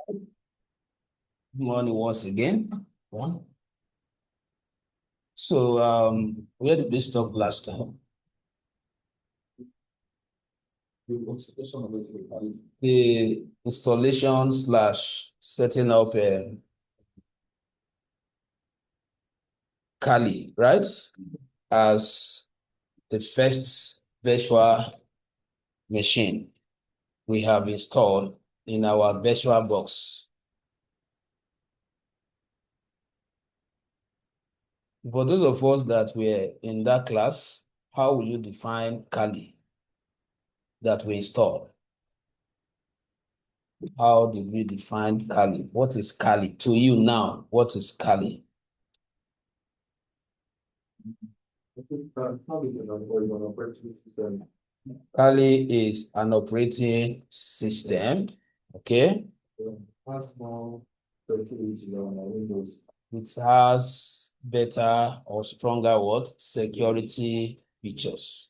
Good morning once again. So, where did we stop last time? The installation slash setting up Kali, right? As the first virtual machine we have installed in our virtual box. For those of us that were in that class, how will you define Kali that we installed? How did we define Kali? What is Kali? To you now, what is Kali? Kali is an operating system, okay? It has better or stronger what? Security features.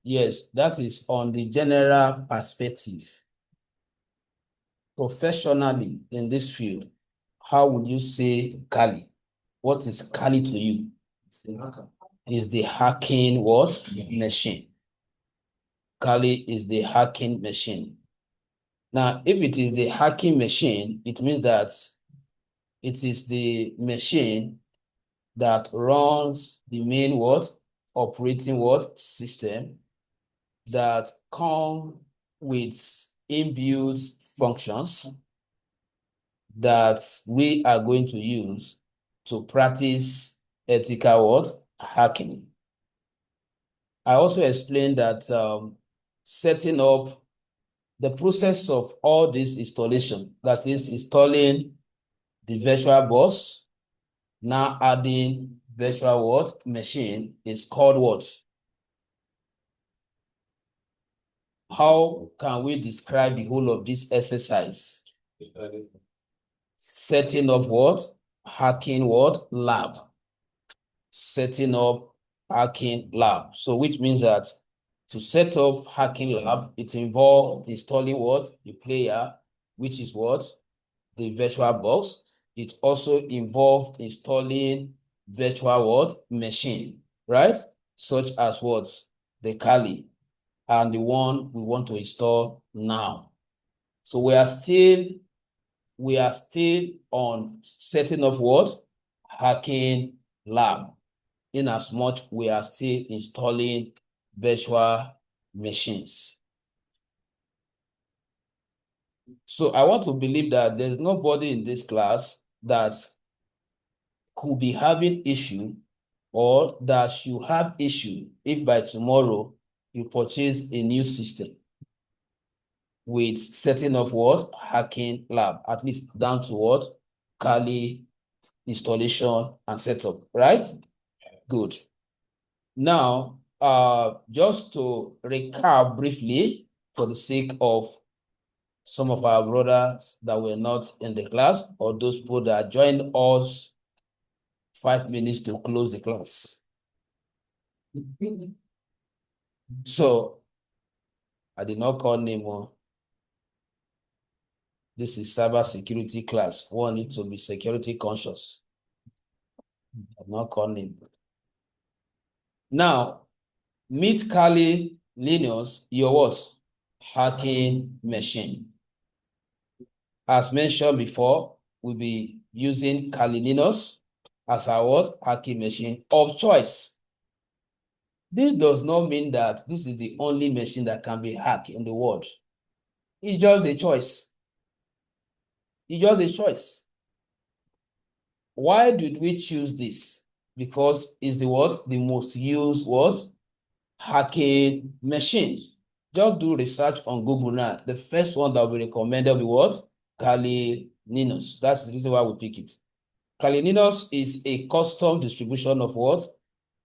Yes, that is on the general perspective. Professionally in this field, how would you say Kali? What is Kali to you? Is the hacking what? Machine. Kali is the hacking machine. Now, if it is the hacking machine, it means that it is the machine that runs the main what? Operating what? System that come with inbuilt functions that we are going to use to practice ethical what? Hacking. I also explained that setting up the process of all this installation, that is installing the virtual box, now adding virtual what? Machine, is called what? How can we describe the whole of this exercise? Setting up what? Hacking what? Lab. Setting up hacking lab. So which means that to set up hacking lab, it involves installing what? The player, which is what? The virtual box. It also involves installing virtual what? Machine, right? Such as what? The Kali and the one we want to install now. So we are still on setting up what? Hacking lab. In as much we are still installing virtual machines. So I want to believe that there's nobody in this class that could be having issue or that should have issue if by tomorrow you purchase a new system with setting up what? Hacking lab, at least down to what? Kali installation and setup, right? Good. Now, just to recap briefly for the sake of some of our brothers that were not in the class or those people that joined us 5 minutes to close the class. So, I did not call name. This is cyber security class. One needs to be security conscious. I did not call name. Now, meet Kali Linux, your what? Hacking machine. As mentioned before, we'll be using Kali Linux as our what? Hacking machine of choice. This does not mean that this is the only machine that can be hacked in the world. It's just a choice. It's just a choice. Why did we choose this? Because it's the what? The most used what? Hacking machine. Just do research on Google now. The first one that will be recommended will be what? Kali Linux. That's the reason why we pick it. Kali Linux is a custom distribution of what?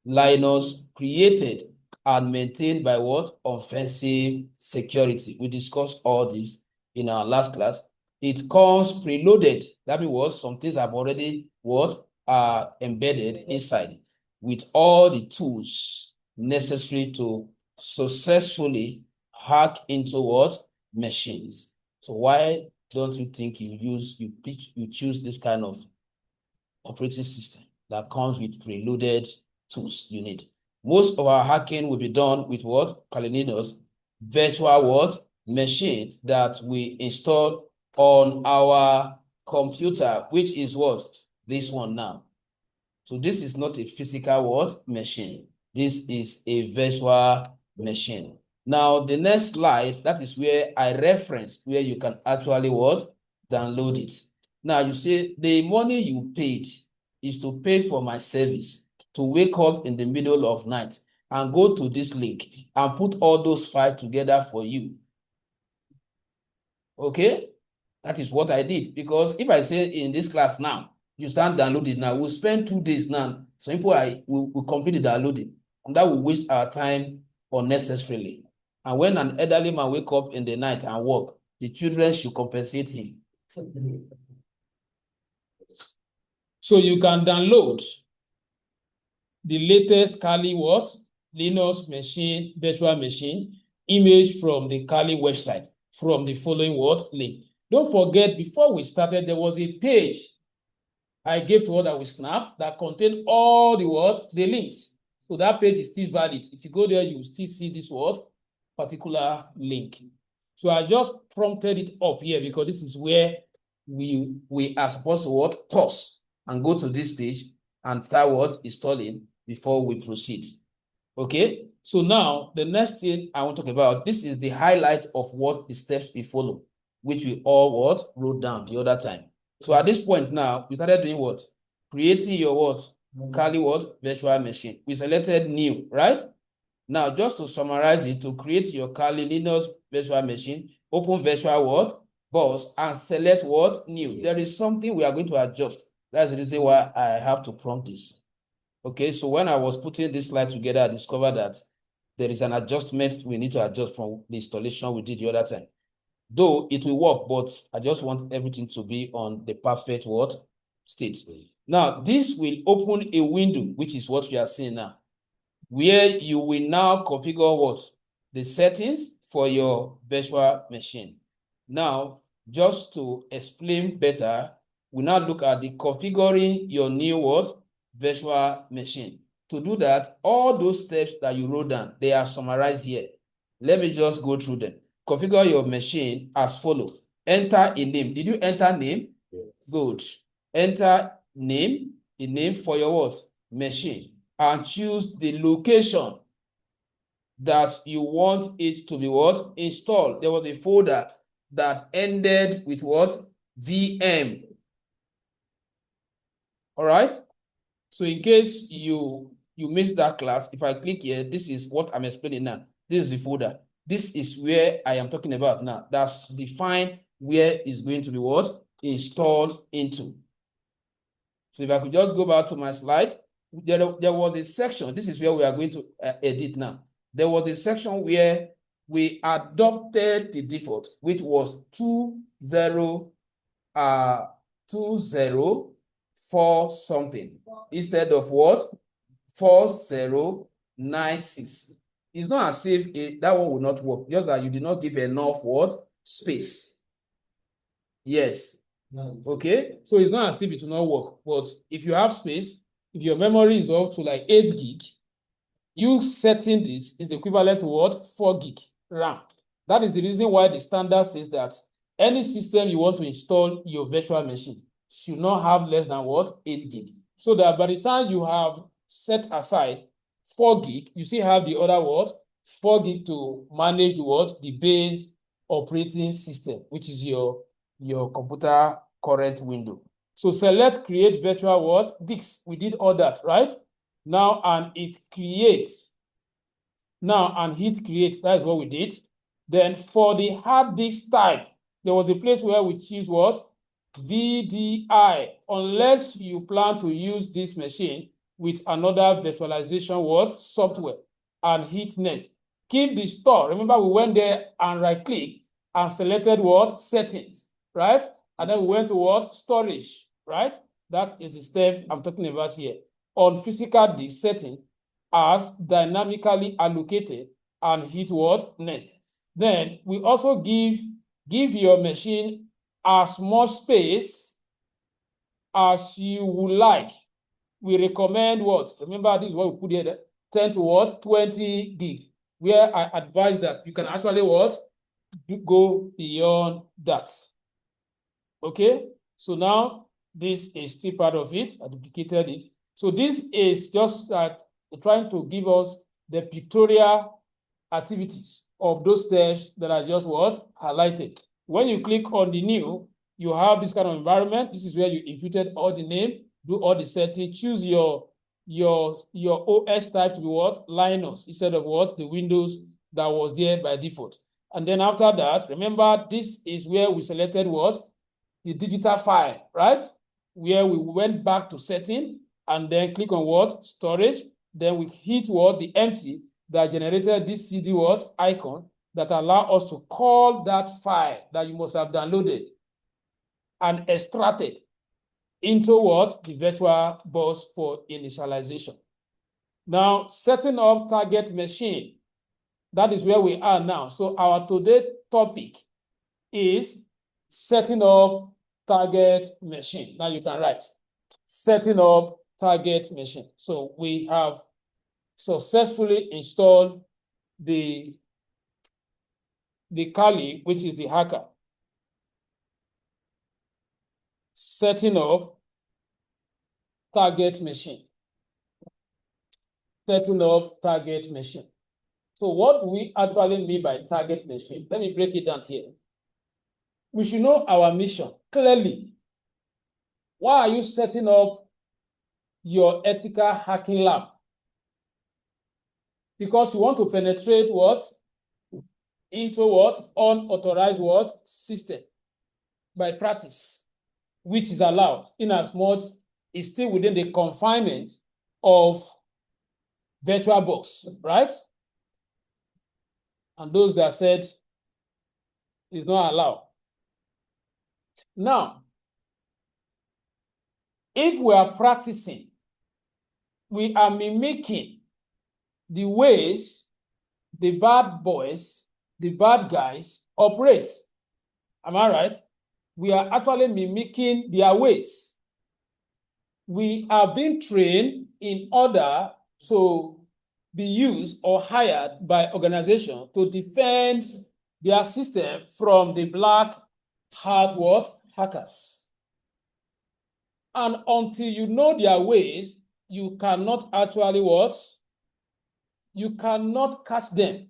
Linux created and maintained by what? Offensive security. We discussed all this in our last class. It comes preloaded. That means what? Some things have already what? Are embedded inside with all the tools necessary to successfully hack into what? Machines. So why don't you think you choose this kind of operating system that comes with preloaded tools you need? Most of our hacking will be done with what? Linux virtual what? Machine that we install on our computer, which is what? This one now. So this is not a physical what? Machine. This is a virtual machine. Now, the next slide, that is where I reference where you can actually what? Download it. Now, you say the money you paid is to pay for my service, to wake up in the middle of night and go to this link and put all those files together for you. Okay? That is what I did. Because if I say in this class now, you start downloading now, we'll spend 2 days now. Some people will complete the downloading, and that will waste our time unnecessarily. And when an elderly man wake up in the night and work, the children should compensate him. So you can download the latest Kali what? Linux machine, virtual machine, image from the Kali website from the following what? Link. Don't forget, before we started, there was a page I gave to order with Snap that contained all the what? The links. So that page is still valid. If you go there, you will still see this what? Particular link. So I just prompted it up here because this is where we are supposed to what? Pause and go to this page and start what? Installing before we proceed. Okay? So now the next thing I want to talk about, this is the highlight of what the steps we follow, which we all what? Wrote down the other time. So at this point now, we started doing what? Creating your what? Kali what? Virtual machine. We selected new, right? Now, just to summarize it, to create your Kali Linux virtual machine, open virtual what? Box and select what? New. There is something we are going to adjust. That's the reason why I have to prompt this. Okay, so when I was putting this slide together, I discovered that there is an adjustment we need to adjust from the installation we did the other time. Though it will work, but I just want everything to be on the perfect what? State. Now, this will open a window, which is what we are seeing now, where you will now configure what? The settings for your virtual machine. Now, just to explain better, we now look at the configuring your new what? Virtual machine. To do that, all those steps that you wrote down, they are summarized here. Let me just go through them. Configure your machine as follows. Enter a name. Did you enter name? Yes. Good. Enter name, a name for your what? Machine. And choose the location that you want it to be what? Installed. There was a folder that ended with what? VM. All right? So in case you missed that class, if I click here, this is what I'm explaining now. This is the folder. This is where I am talking about now. That's defined where it's going to be what? Installed into. So if I could just go back to my slide, there was a section. This is where we are going to edit now. There was a section where we adopted the default, which was 2040 something instead of what? 4096. It's not as if that one will not work, just that you did not give enough what? Space. Yes. No. Okay. So it's not as if it will not work, but if you have space, if your memory is up to like 8 gig, you setting this is equivalent to what? 4 gig RAM. That is the reason why the standard says that any system you want to install your virtual machine should not have less than what? 8 gig. So that by the time you have set aside 4 gig, you still have the other what? 4 gig to manage the what? The base operating system, which is your computer current window. So select create virtual what? Disk. We did all that, right? Now, and it creates. Now, and hit create. That is what we did. Then for the hard disk type, there was a place where we choose what? VDI, unless you plan to use this machine with another virtualization what? Software, and hit next. Keep the store. Remember, we went there and right-click and selected what? Settings, right? And then we went to what? Storage, right? That is the step I'm talking about here. On physical disk setting as dynamically allocated and hit what? Next. Then we also give your machine as much space as you would like. We recommend what? Remember, this is what we put here, 10 to what? 20 gig, where I advise that you can actually what? Go beyond that. Okay, so now this is still part of it. I duplicated it. So this is just trying to give us the pictorial activities of those steps that I just what? Highlighted. When you click on the new, you have this kind of environment. This is where you inputted all the name, do all the settings, choose your OS type to be what? Linux instead of what? The Windows that was there by default. And then after that, remember, this is where we selected what? The digital file, right? Where we went back to setting and then click on what? Storage. Then we hit what? The empty that generated this CD what? Icon that allow us to call that file that you must have downloaded and extracted into what? The virtual bus for initialization. Now, setting up target machine. That is where we are now. So our today topic is setting up target machine. Now you can write setting up target machine. So we have successfully installed the Kali, which is the hacker. Setting up target machine. Setting up target machine. So what do we actually mean by target machine? Let me break it down here. We should know our mission clearly. Why are you setting up your ethical hacking lab? Because you want to penetrate what? Into what? Unauthorized what? System by practice, which is allowed in as much is still within the confinement of VirtualBox, right? And those that said is not allowed. Now, if we are practicing, we are mimicking the ways the bad boys, the bad guys operate. Am I right? We are actually mimicking their ways. We are being trained in order to be used or hired by organizations to defend their system from the black hat what? Hackers. And until you know their ways, you cannot actually what? You cannot catch them.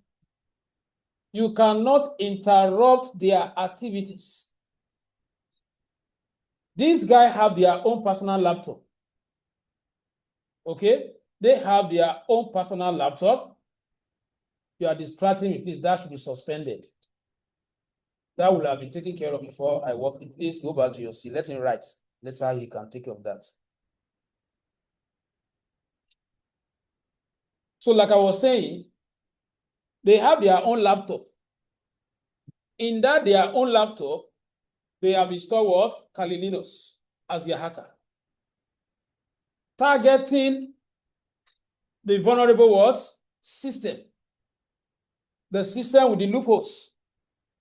You cannot interrupt their activities. These guys have their own personal laptop. Okay? They have their own personal laptop. You are distracting me, please. That should be suspended. That will have been taken care of before I walk in. Please go back to your seat. Let him write. Later he can take care of that. So like I was saying, they have their own laptop. In that their own laptop, they have installed what? Kali Linux as their hacker. Targeting the vulnerable what? System. The system with the loopholes.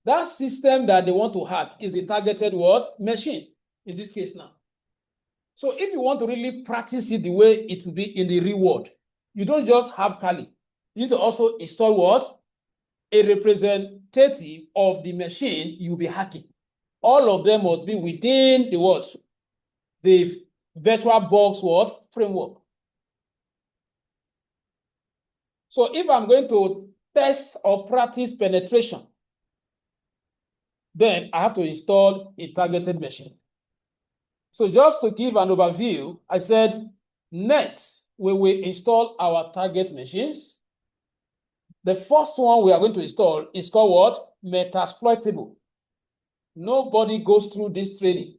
That system that they want to hack is the targeted what? Machine, in this case now. So if you want to really practice it the way it will be in the real world, you don't just have Kali. You need to also install what? A representative of the machine you'll be hacking. All of them must be within the what? The VirtualBox what? Framework. So if I'm going to test or practice penetration, then I have to install a targeted machine. So just to give an overview, I said next we will install our target machines. The first one we are going to install is called what? Metasploitable. Nobody goes through this training,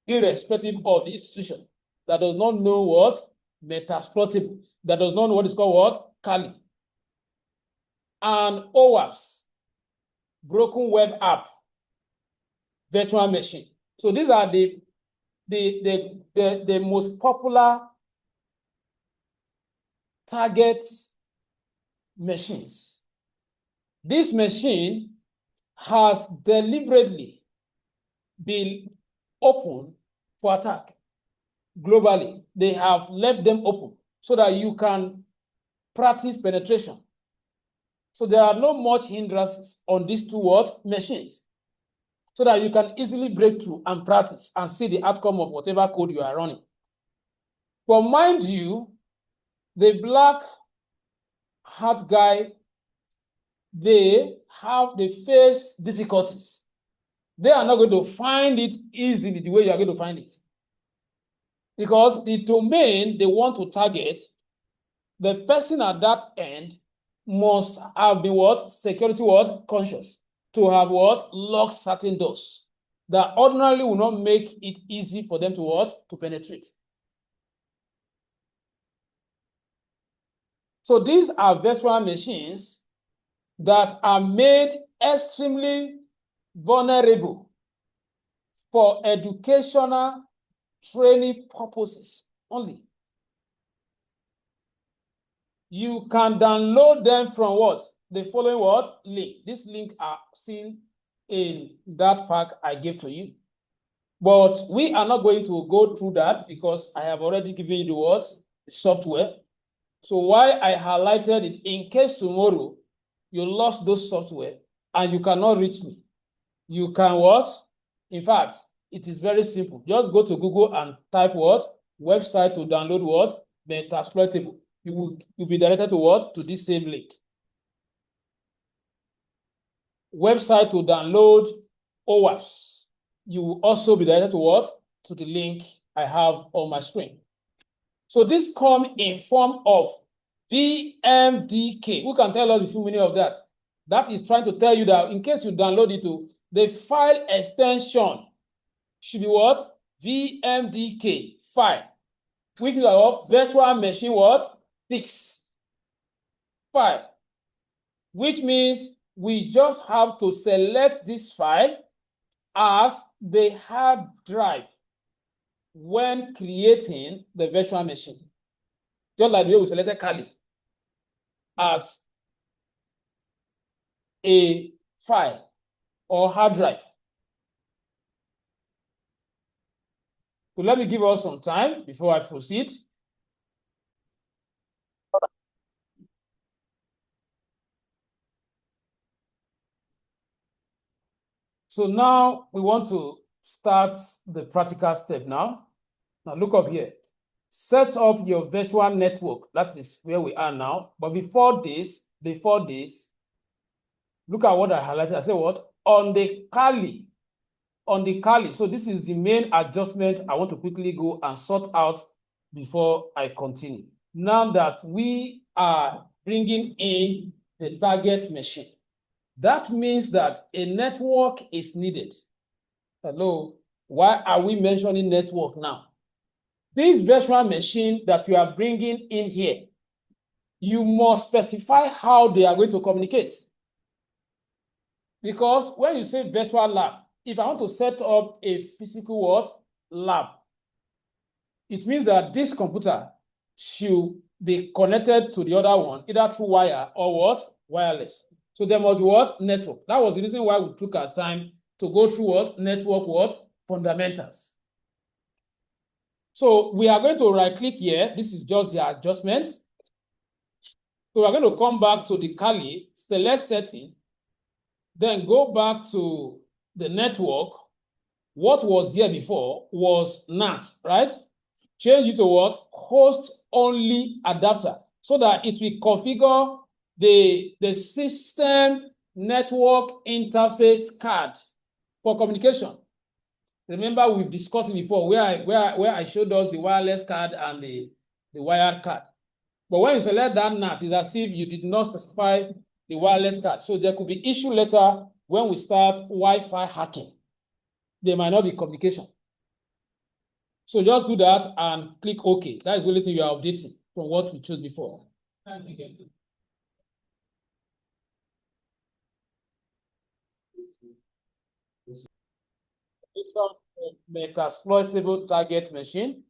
irrespective of the institution, that does not know what? Metasploitable. That does not know what is called what? Kali. And OWASP, Broken Web App, virtual machine. So these are the most popular target machines. This machine has deliberately been open for attack globally. They have left them open so that you can practice penetration. So there are no much hindrances on these two machines, so that you can easily break through and practice and see the outcome of whatever code you are running. But mind you, the black hat guy, they face difficulties. They are not going to find it easily the way you are going to find it. Because the domain they want to target, the person at that end must have been security conscious, to have locked certain doors that ordinarily will not make it easy for them to penetrate. So these are virtual machines that are made extremely vulnerable for educational training purposes only. You can download them from the following link. This link are seen in that pack I gave to you. But we are not going to go through that because I have already given you the software. So why I highlighted it, in case tomorrow you lost those software and you cannot reach me, you can In fact, it is very simple. Just go to Google and type website to download Metasploitable. You'll be directed to this same link. Website to download OWASP. You will also be directed to the link I have on my screen. So this comes in form of VMDK. Who can tell us the full meaning of that? That is trying to tell you that in case you download it, the file extension should be VMDK file, which is our virtual machine 6 file, which means we just have to select this file as the hard drive when creating the virtual machine. Just like the way we selected Kali as a file or hard drive. So let me give us some time before I proceed. So now we want to start the practical step now. Now look up here. Set up your virtual network. That is where we are now. But before this, look at what I highlighted. I said on the Kali. So this is the main adjustment I want to quickly go and sort out before I continue. Now that we are bringing in the target machine, that means that a network is needed. Hello, why are we mentioning network now? This virtual machine that you are bringing in here, you must specify how they are going to communicate. Because when you say virtual lab, if I want to set up a physical lab, it means that this computer should be connected to the other one, either through wire or wireless. So there must be network. That was the reason why we took our time to go through network fundamentals. So we are going to right click here. This is just the adjustment. So we're going to come back to the Kali, select setting, then go back to the network. What was there before was NAT, right? Change it to host only adapter, so that it will configure the system network interface card for communication. Remember, we've discussed it before where I showed us the wireless card and the wired card. But when you select that NAT, it's as if you did not specify the wireless card. So there could be issue later when we start Wi-Fi hacking. There might not be communication. So just do that and click OK. That is the only thing you are updating from what we chose before. Metasploitable target machine.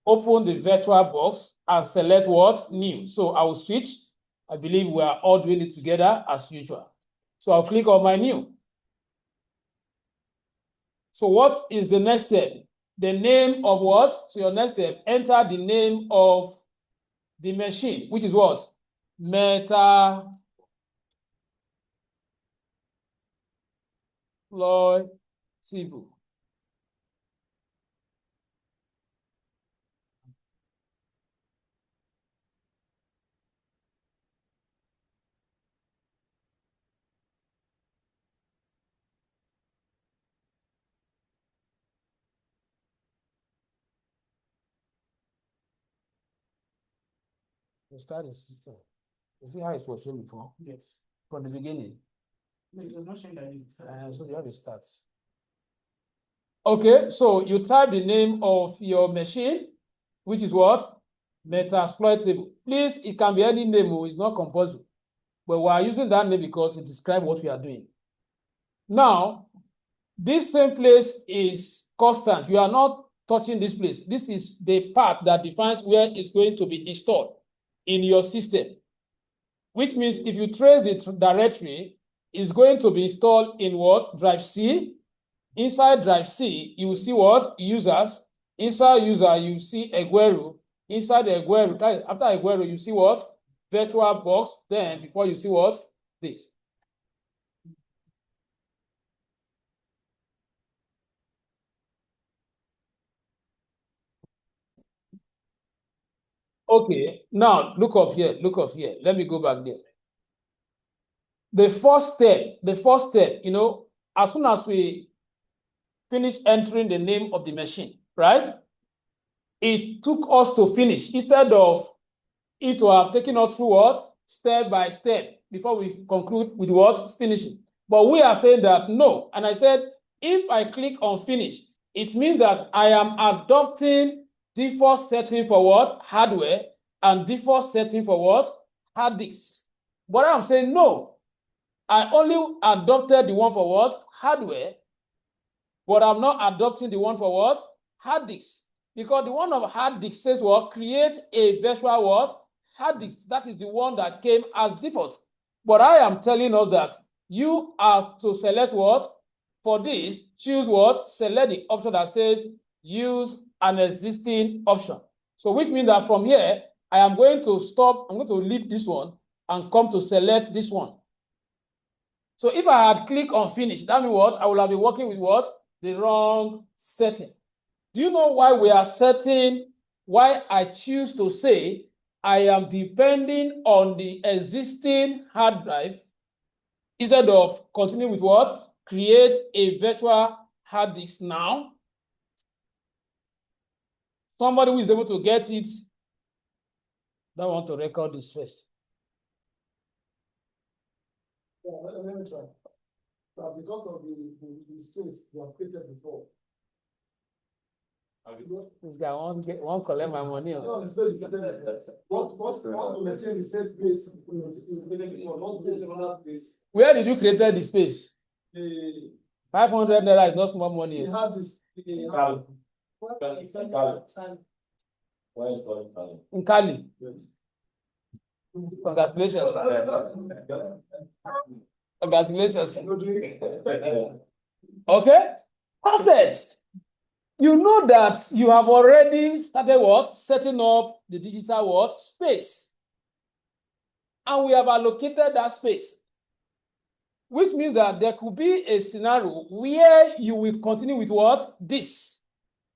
Open the virtual box and select new. So I will switch. I believe we are all doing it together as usual. So I'll click on my new. So what is the next step? The name of what? So your next step, enter the name of the machine, which is what? Metasploitable. You start the system. You see how it was shown before? Yes. From the beginning. No, it was not shown that so you have to start. Okay, so you type the name of your machine, which is what? Metasploitable. Please, it can be any name, it's not compulsory. But we are using that name because it describes what we are doing. Now, this same place is constant. You are not touching this place. This is the part that defines where it's going to be installed in your system. Which means if you trace the directory, it's going to be installed in what? Drive C. Inside drive C, you will see what? Users. Inside user, you see Egwero. Inside Egwero, after Egwero, you see what? Virtual box. Then before you see what? This. Okay, now look up here. Look up here. Let me go back there. The first step, you know, as soon as we finish entering the name of the machine, right? It took us to finish instead of it to have taken us through what? Step by step before we conclude with what? Finishing. But we are saying that no. And I said, if I click on finish, it means that I am adopting default setting for what? Hardware and default setting for what? Hard disk. But I'm saying no. I only adopted the one for what? Hardware. But I'm not adopting the one for what? Hard disk. Because the one of hard disk says what? Create a virtual what? Hard disk. That is the one that came as default. But I am telling us that you have to select what? For this, choose what? Select the option that says use an existing option. So which means that from here, I am going to stop. I'm going to leave this one and come to select this one. So if I had clicked on finish, that means what? I will have been working with what? The wrong setting. Do you know why we are setting, why I choose to say I am depending on the existing hard drive instead of continuing with what? Create a virtual hard disk now. Somebody who is able to get it, that want to record this first. Yeah, let me try. So because of the space you have created before. This guy won't collect my money. No, the space you created. What's to maintain the same space? Where did you create the space? 500 naira is not small money. It has this. Where is Cali? In Cali. Yes. Congratulations. Congratulations. Okay? Perfect. You know that you have already started what? Setting up the digital what? Space. And we have allocated that space. Which means that there could be a scenario where you will continue with what? This.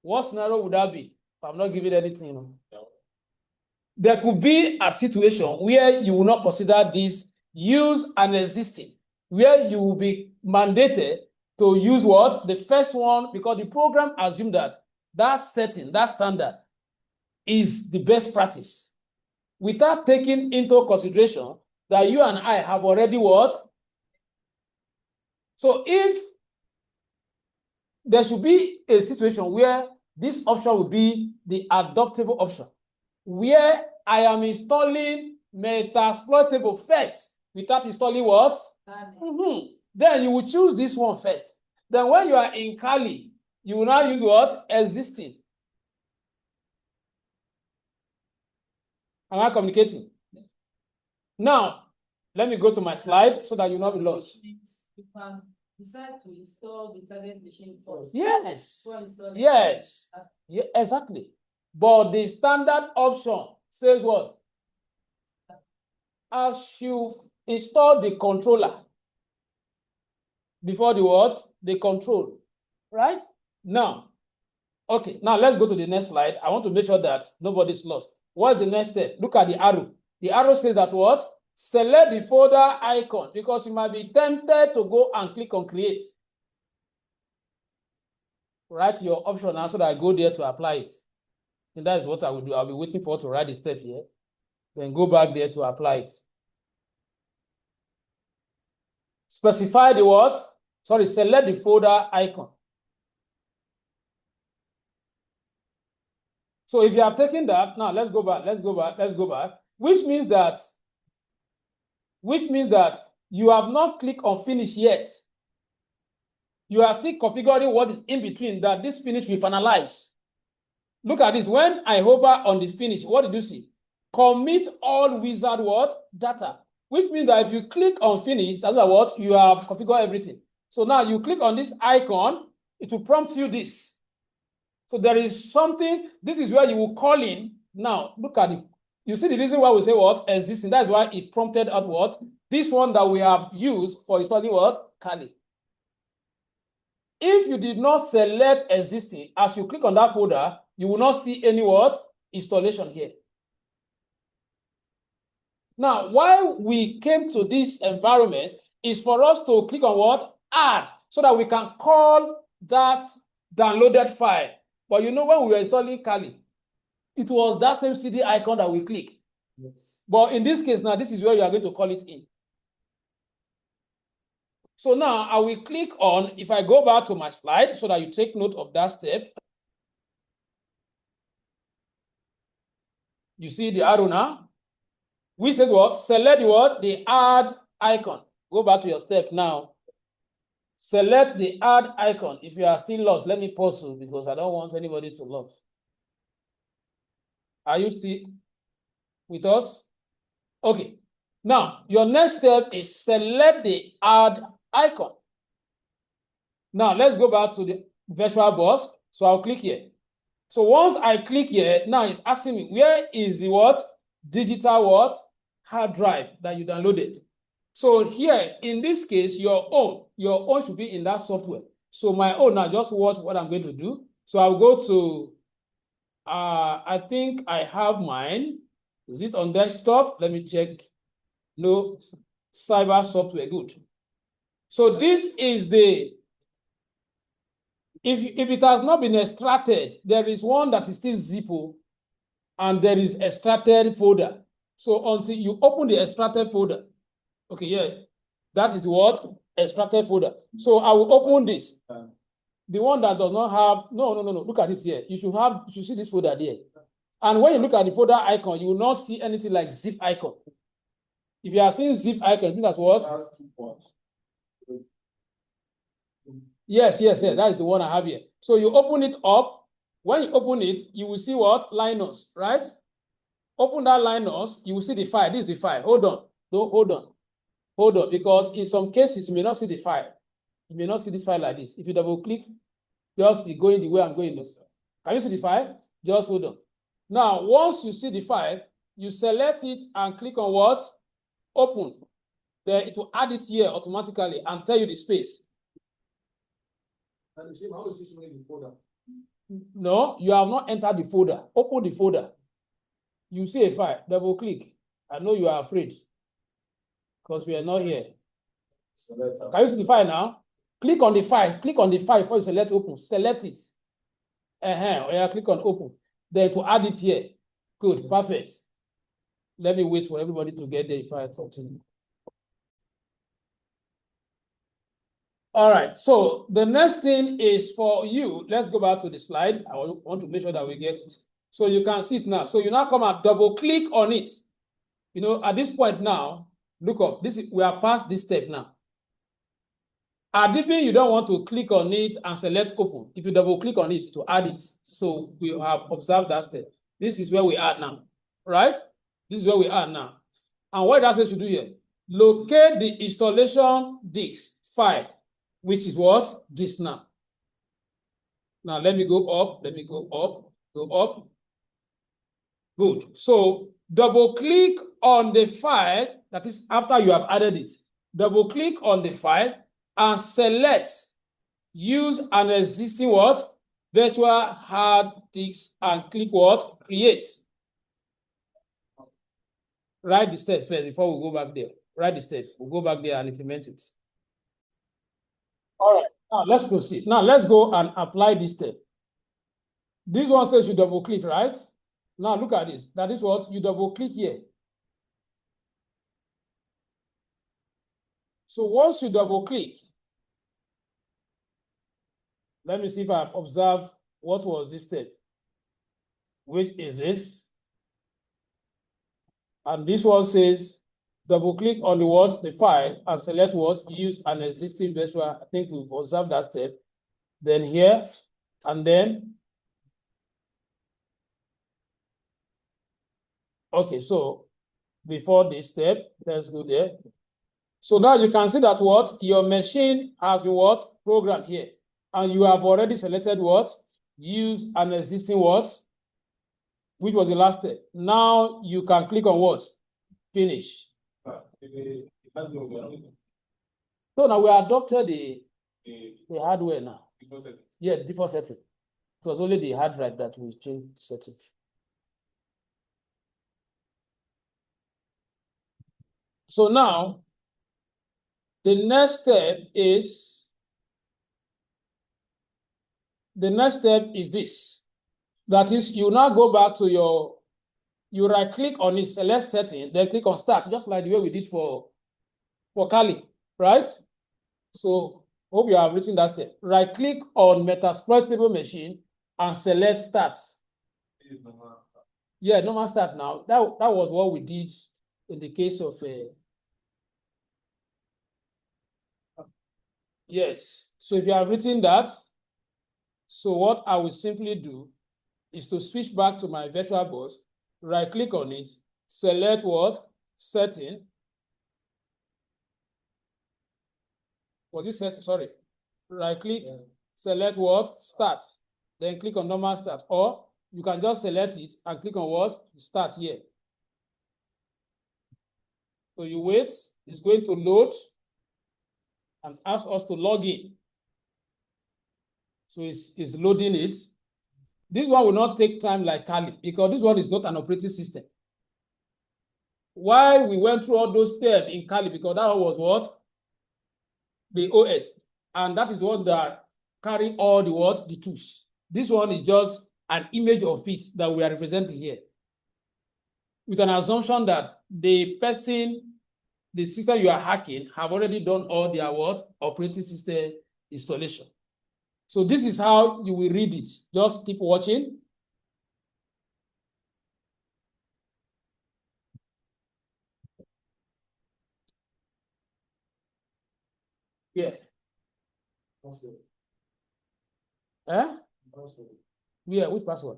What scenario would that be? If I'm not giving anything, you know. No. There could be a situation where you will not consider this use an existing, where you will be mandated to use what? The first one, because the program assumes that that setting, that standard is the best practice without taking into consideration that you and I have already what? So if there should be a situation where this option will be the adoptable option, where I am installing Metasploitable first without installing what? Then you will choose this one first. Then when you are in Kali, you will now use what? Existing. Am I communicating? Now, let me go to my slide so that you will not be lost. decide to install the target machine first. Yes. Yes. Yeah, exactly. But the standard option says what? As you install the controller before the what? The control. Right? Now, okay, now let's go to the next slide. I want to make sure that nobody's lost. What's the next step? Look at the arrow. The arrow says that what? Select the folder icon, because you might be tempted to go and click on create. Write your option now so that I go there to apply it. And that is what I will do. I'll be waiting for to write the step here. Then go back there to apply it. Specify the what? Sorry, select the folder icon. So if you have taken that, now let's go back. Which means that you have not clicked on finish yet. You are still configuring what is in between, that this finish will finalize. Look at this. When I hover on the finish, what did you see? Commit all wizard what? Data. Which means that if you click on finish, that's what? You have configured everything. So now you click on this icon, it will prompt you this. So there is something, this is where you will call in. Now, look at it. You see the reason why we say what? Existing. That's why it prompted out what? This one that we have used for installing what? Kali. If you did not select existing, as you click on that folder, you will not see any what? Installation here. Now, why we came to this environment is for us to click on what? Add, so that we can call that downloaded file. But you know, when we were installing Kali, it was that same CD icon that we click. Yes. But in this case, now this is where you are going to call it in. So now I will click on, if I go back to my slide so that you take note of that step. You see the arrow now? We said what? Select the what? The add icon. Go back to your step now. Select the add icon. If you are still lost, let me pause you because I don't want anybody to lose. Are you still with us? Okay. Now, your next step is select the add icon. Now, let's go back to the virtual box. So I'll click here. So once I click here, now it's asking me, where is the what? Digital what? Hard drive that you downloaded. So here, in this case, your own should be in that software. So my own, now just watch what I'm going to do. So I'll go to, I think I have mine. Is it on desktop? Let me check. No, cyber software, good. So this is the, if it has not been extracted, there is one that is still Zippo, and there is extracted folder. So until you open the extracted folder, okay, yeah, that is what? Extracted folder. So I will open this. The one that does not have, no, look at it here. You should see this folder there. And when you look at the folder icon, you will not see anything like zip icon. If you are seeing zip icon, that's what? Yes, that is the one I have here. So you open it up. When you open it, you will see what? Linux, right? Open that Linux, you will see the file. This is the file. Hold on, because in some cases, you may not see the file. You may not see this file like this. If you double click, just be going the way I'm going. Can you see the file? Just hold on. Now, once you see the file, you select it and click on what? Open. Then it will add it here automatically and tell you the space. No, you have not entered the folder. Open the folder. You see a file. Double click. I know you are afraid because we are not here. Can you see the file now? Click on the file. Click on the file before you select open. Select it. Yeah, click on open. Then to add it here. Good. Perfect. Let me wait for everybody to get there if I continue. All right. So the next thing is for you. Let's go back to the slide. I want to make sure that we get it. So you can see it now. So you now come and double click on it. You know, at this point now, look up. We are past this step now. At deepin, you don't want to click on it and select open. If you double click on it to add it. So we have observed that step. This is where we are now, right? This is where we are now. And what does it should do here? Locate the installation disk file. which is what? This now. Now let me go up, go up. Good. So double click on the file, that is after you have added it. Double click on the file and select use an existing what? Virtual hard disk and click what? Create. Write the step first before we go back there. Write the step. We'll go back there and implement it. All right. Now let's proceed. Now let's go and apply this step. This one says you double click, right? Now look at this. That is what you double click here. So once you double click, let me see if I observe what was this step. Which is this? And this one says double click on the what? The file and select what? Use an existing virtual. I think we've observed that step. Then here, and then okay, so before this step, let's go there. So now you can see that what? Your machine has been what? Programmed here. And you have already selected what? Use an existing what? Which was the last step. Now you can click on what? Finish. So now we adopted the hardware now. Yeah, the default setting. It was only the hard drive that we changed the setting. So now the next step is this. That is, you now go back to you right click on it, select setting, then click on start, just like the way we did for Kali, right? So hope you have written that step. Right click on Metasploitable machine and select start. Yeah, normal start now. That was what we did in the case of yes. So if you have written that, so what I will simply do is to switch back to my virtual box, right click on it, select what? Setting. Was it set? Sorry. Right click, select what? Start. Then click on normal start. Or you can just select it and click on what? Start here. So you wait, it's going to load and ask us to log in. So it's loading it. This one will not take time like Kali because this one is not an operating system. Why we went through all those steps in Kali? Because that one was what? The OS. And that is the one that carry all the what? The tools. This one is just an image of it that we are representing here. With an assumption that the person, the system you are hacking have already done all their what? Operating system installation. So this is how you will read it. Just keep watching. Yeah. Eh? Yeah, which password?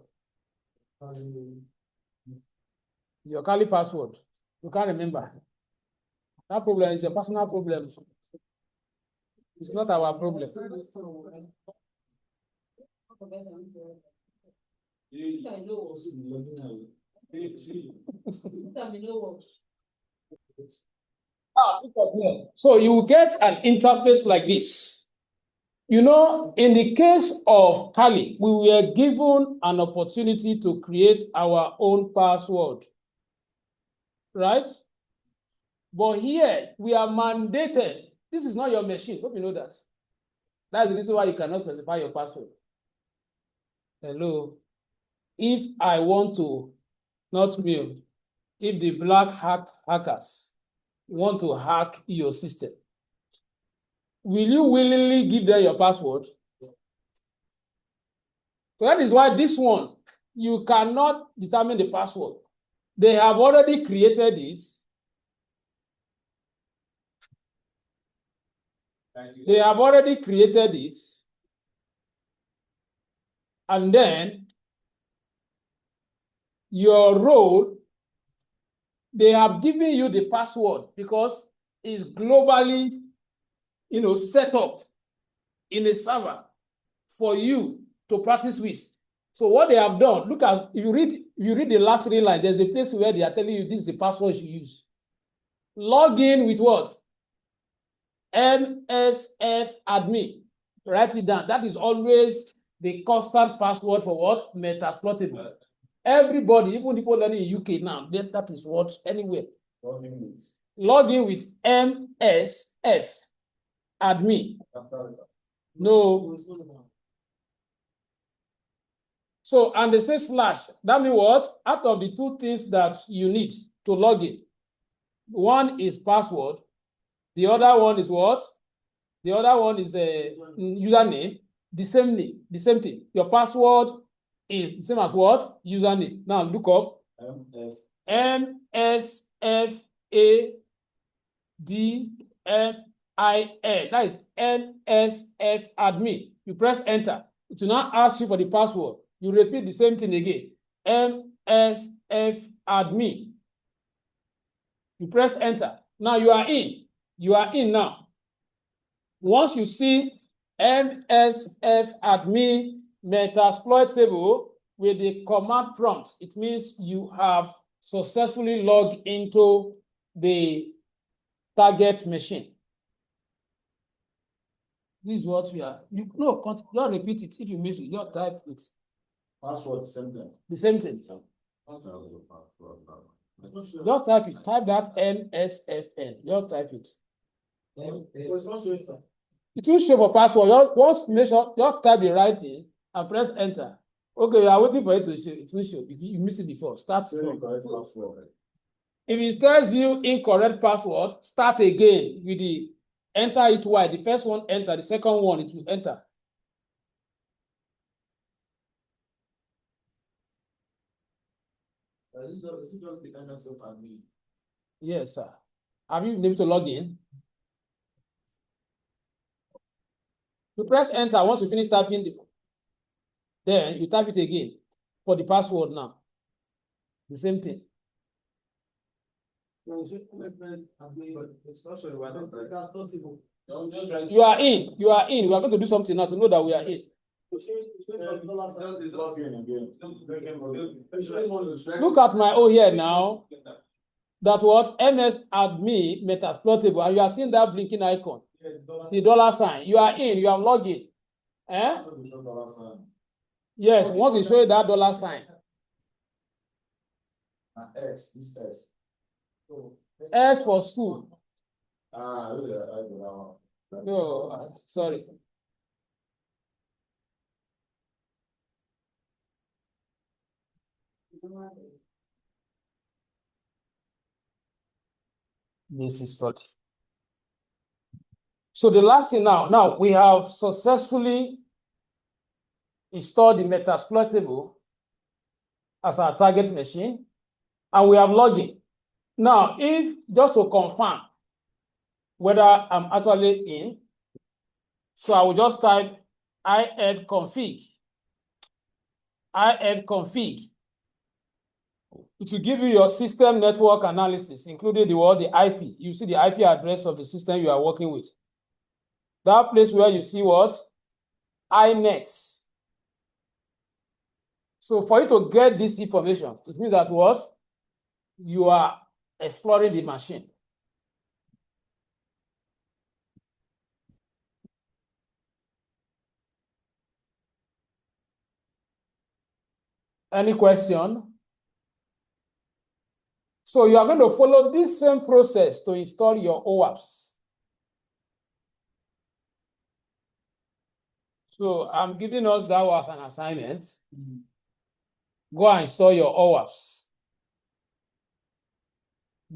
Your Kali password. You can't remember. That problem is your personal problem. It's not our problem. So you will get an interface like this. You know, in the case of Kali, we were given an opportunity to create our own password, right? But here, we are mandated. This is not your machine. Hope you know that. That's the reason why you cannot specify your password. Hello. If I want to, not me, if the black hackers want to hack your system, will you willingly give them your password? So that is why this one, you cannot determine the password. They have already created it. They have already created it. And then your role, they have given you the password because it's globally, set up. in a server for you to practice with. So what they have done, look at, if you read the last 3 lines, there's a place where they are telling you this is the password you use. Log in with what? MSF admin. Write it down. That is always the constant password for what? Metasploitable. Everybody, even people learning in UK now, that is what anywhere. Log in with MSF admin. No. So, and they say slash. That means what? Out of the 2 things that you need to log in, one is password. The other one is what? The other one is a username. The same name, the same thing. Your password is the same as what? Username. Now look up. MSFADMIN. That is MSF admin. You press enter. It will now ask you for the password. You repeat the same thing again. MSF admin. You press enter. Now you are in. You are in now. Once you see MSF admin metasploitable with the command prompt, it means you have successfully logged into the target machine. This is what we are. You don't repeat it. If you miss it, just type it. Password, same thing. The same thing. Just type it. Type that MSFN. Just type it. It will show for password. Just make sure, just type the right thing and press enter. Okay, you are waiting for it to show. It will show. You missed it before. Start from. If it tells you incorrect password, start again with the enter it twice. The first one enter, the second one it will enter. Is it just the MSF admin? Yes, sir. Have you been able to log in? You press enter once you finish typing, then you type it again for the password now. The same thing. You are in. You are in. We are going to do something now to know that we are in. Look at my own here now. That what? MS admin metasploitable, and you are seeing that blinking icon. The $sign. You are in. You have logged in. Eh? Yes. Once you show you that $sign. S. This S. S for school. No, Sorry. This is studies. So the last thing now we have successfully installed the metasploitable as our target machine, and we have logged in. Now, if just to confirm whether I'm actually in, so I will just type ifconfig. ifconfig. It will give you your system network analysis, including the IP. You see the IP address of the system you are working with. That place where you see what? iNet. So for you to get this information, it means that what? You are exploring the machine. Any question? So you are going to follow this same process to install your OWASP. So I'm giving us that as an assignment. Go and install your OWASP.